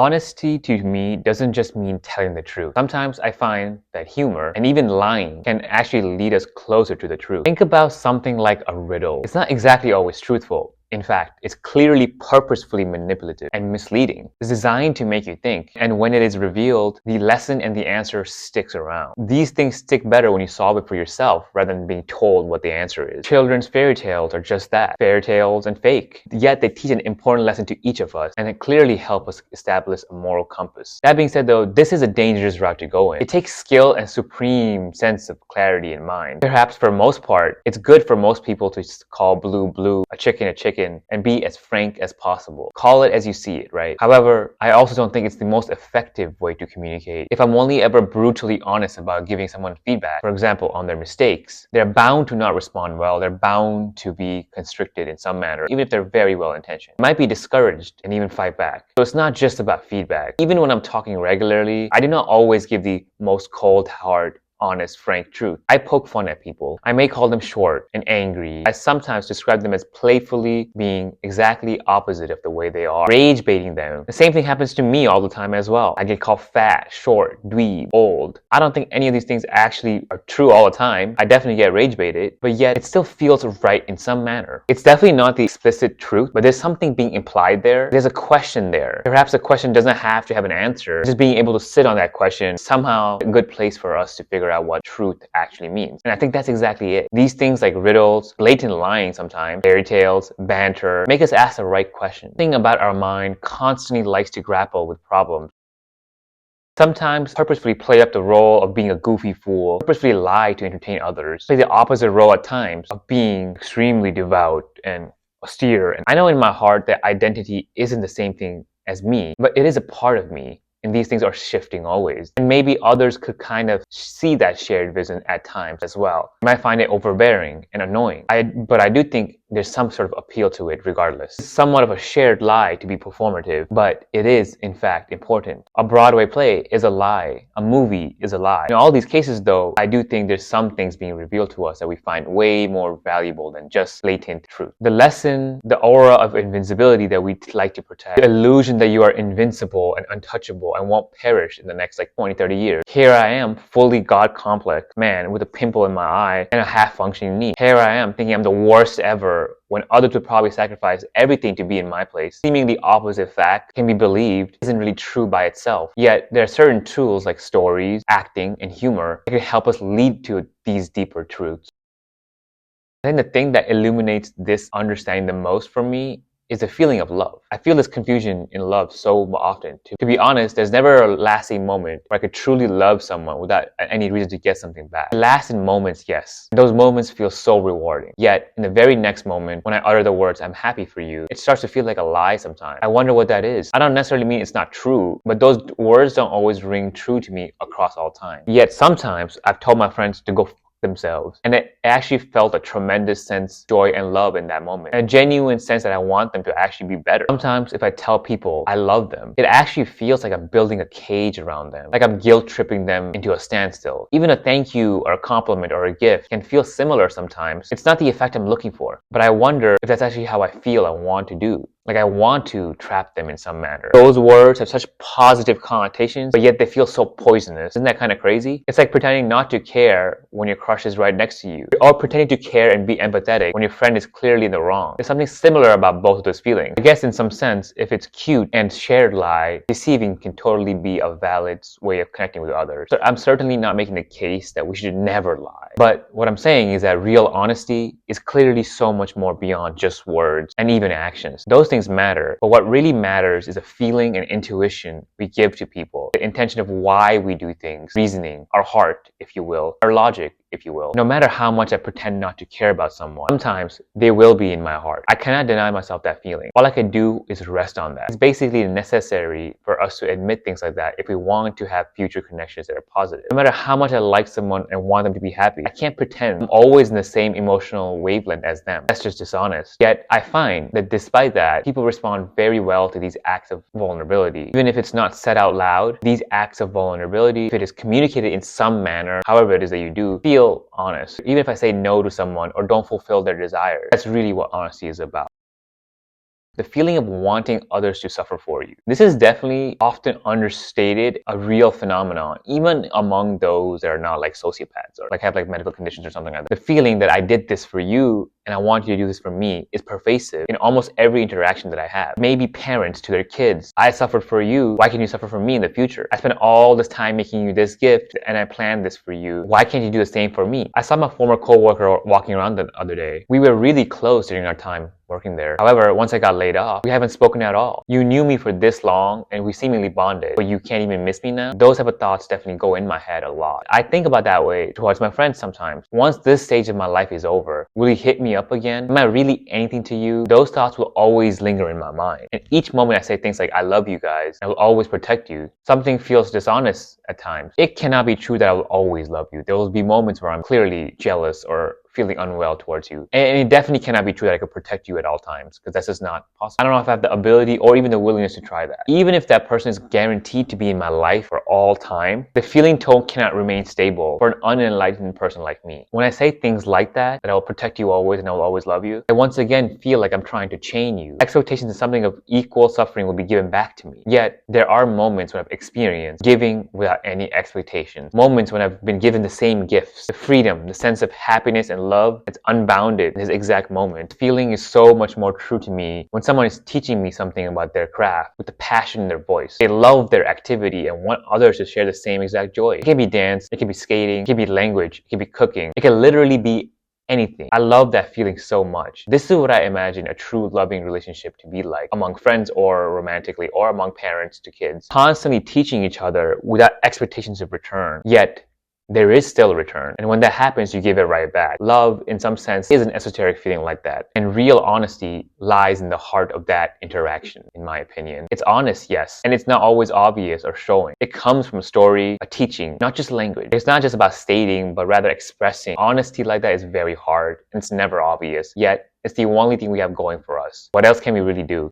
Honesty to me doesn't just mean telling the truth. Sometimes I find that humor and even lying can actually lead us closer to the truth. Think about something like a riddle. It's not exactly always truthful. In fact, it's clearly purposefully manipulative and misleading. It's designed to make you think, and when it is revealed, the lesson and the answer sticks around. These things stick better when you solve it for yourself rather than being told what the answer is. Children's fairy tales are just that, fairy tales and fake. Yet they teach an important lesson to each of us, and it clearly helps us establish a moral compass. That being said though, this is a dangerous route to go in. It takes skill and supreme sense of clarity in mind. Perhaps for most part, it's good for most people to just call blue blue, a chicken, and be as frank as possible. Call it as you see it, right? However, I also don't think it's the most effective way to communicate. If I'm only ever brutally honest about giving someone feedback, for example, on their mistakes, they're bound to not respond well. They're bound to be constricted in some manner, even if they're very well intentioned. Might be discouraged and even fight back. So it's not just about feedback. Even when I'm talking regularly, I do not always give the most cold, hard, honest, frank truth. I poke fun at people. I may call them short and angry. I sometimes describe them as playfully being exactly opposite of the way they are, rage baiting them. The same thing happens to me all the time as well. I get called fat, short, dweeb, old. I don't think any of these things actually are true all the time. I definitely get rage baited, but yet it still feels right in some manner. It's definitely not the explicit truth, but there's something being implied there. There's a question there. Perhaps the question doesn't have to have an answer. Just being able to sit on that question is somehow a good place for us to figure out what truth actually means. And I think that's exactly it. These things like riddles, blatant lying sometimes, fairy tales, banter, make us ask the right question. The thing about our mind constantly likes to grapple with problems. Sometimes purposefully play up the role of being a goofy fool, purposefully lie to entertain others, play the opposite role at times of being extremely devout and austere. And I know in my heart that identity isn't the same thing as me, but it is a part of me. And these things are shifting always. And maybe others could kind of see that shared vision at times as well. You might find it overbearing and annoying. But I do think there's some sort of appeal to it regardless. It's somewhat of a shared lie to be performative, but it is in fact important. A Broadway play is a lie. A movie is a lie. In all these cases though, I do think there's some things being revealed to us that we find way more valuable than just blatant truth. The lesson, the aura of invincibility that we like to protect, the illusion that you are invincible and untouchable and won't perish in the next 20, 30 years. Here I am, fully God complex man with a pimple in my eye and a half functioning knee. Here I am thinking I'm the worst ever when others would probably sacrifice everything to be in my place. Seemingly opposite fact can be believed isn't really true by itself. Yet there are certain tools like stories, acting, and humor that can help us lead to these deeper truths. I think the thing that illuminates this understanding the most for me is the feeling of love. I feel this confusion in love so often. To be honest, there's never a lasting moment where I could truly love someone without any reason to get something back. Lasting moments, yes. Those moments feel so rewarding. Yet, in the very next moment, when I utter the words, "I'm happy for you," it starts to feel like a lie sometimes. I wonder what that is. I don't necessarily mean it's not true, but those words don't always ring true to me across all time. Yet sometimes I've told my friends to go themselves, and it actually felt a tremendous sense of joy and love in that moment, and a genuine sense that I want them to actually be better. Sometimes if I tell people I love them, it actually feels like I'm building a cage around them, like I'm guilt tripping them into a standstill. Even a thank you or a compliment or a gift can feel similar sometimes. It's not the effect I'm looking for, but I wonder if that's actually how I feel I want to do. Like I want to trap them in some manner. Those words have such positive connotations, but yet they feel so poisonous. Isn't that kind of crazy? It's like pretending not to care when your crush is right next to you, or pretending to care and be empathetic when your friend is clearly in the wrong. There's something similar about both of those feelings. I guess in some sense, if it's cute and shared lie, deceiving can totally be a valid way of connecting with others. So I'm certainly not making the case that we should never lie. But what I'm saying is that real honesty is clearly so much more beyond just words and even actions. Those things matter, but what really matters is a feeling and intuition we give to people, the intention of why we do things, reasoning, our heart, if you will, our logic, if you will. No matter how much I pretend not to care about someone, sometimes they will be in my heart. I cannot deny myself that feeling. All I can do is rest on that. It's basically necessary for us to admit things like that if we want to have future connections that are positive. No matter how much I like someone and want them to be happy, I can't pretend I'm always in the same emotional wavelength as them. That's just dishonest. Yet I find that despite that, people respond very well to these acts of vulnerability. Even if it's not said out loud, these acts of vulnerability, if it is communicated in some manner, however it is that you do, feel honest. Even if I say no to someone or don't fulfill their desires, that's really what honesty is about. The feeling of wanting others to suffer for you. This is definitely often understated, a real phenomenon, even among those that are not like sociopaths or like have like medical conditions or something like that. The feeling that I did this for you and I want you to do this for me is pervasive in almost every interaction that I have. Maybe parents to their kids. I suffered for you. Why can't you suffer for me in the future? I spent all this time making you this gift and I planned this for you. Why can't you do the same for me? I saw my former coworker walking around the other day. We were really close during our time working there. However, once I got laid off, we haven't spoken at all. You knew me for this long and we seemingly bonded, but you can't even miss me now? Those type of thoughts definitely go in my head a lot. I think about that way towards my friends sometimes. Once this stage of my life is over, will you hit me up again? Am I really anything to you? Those thoughts will always linger in my mind. And each moment I say things like, I love you guys, I will always protect you, something feels dishonest at times. It cannot be true that I will always love you. There will be moments where I'm clearly jealous or feeling unwell towards you. And it definitely cannot be true that I could protect you at all times, because that's just not possible. I don't know if I have the ability or even the willingness to try that. Even if that person is guaranteed to be in my life for all time, the feeling tone cannot remain stable for an unenlightened person like me. When I say things like that I will protect you always and I will always love you, I once again feel like I'm trying to chain you. Expectations of something of equal suffering will be given back to me. Yet, there are moments when I've experienced giving without any expectations. Moments when I've been given the same gifts, the freedom, the sense of happiness and love. It's unbounded in this exact moment. The feeling is so much more true to me when someone is teaching me something about their craft with the passion in their voice. They love their activity and want others to share the same exact joy. It can be dance, it can be skating, it can be language, it can be cooking. It can literally be anything. I love that feeling so much. This is what I imagine a true loving relationship to be like among friends or romantically or among parents to kids. Constantly teaching each other without expectations of return. Yet, there is still a return. And when that happens, you give it right back. Love, in some sense, is an esoteric feeling like that. And real honesty lies in the heart of that interaction, in my opinion. It's honest, yes. And it's not always obvious or showing. It comes from a story, a teaching, not just language. It's not just about stating, but rather expressing. Honesty like that is very hard, and it's never obvious. Yet, it's the only thing we have going for us. What else can we really do?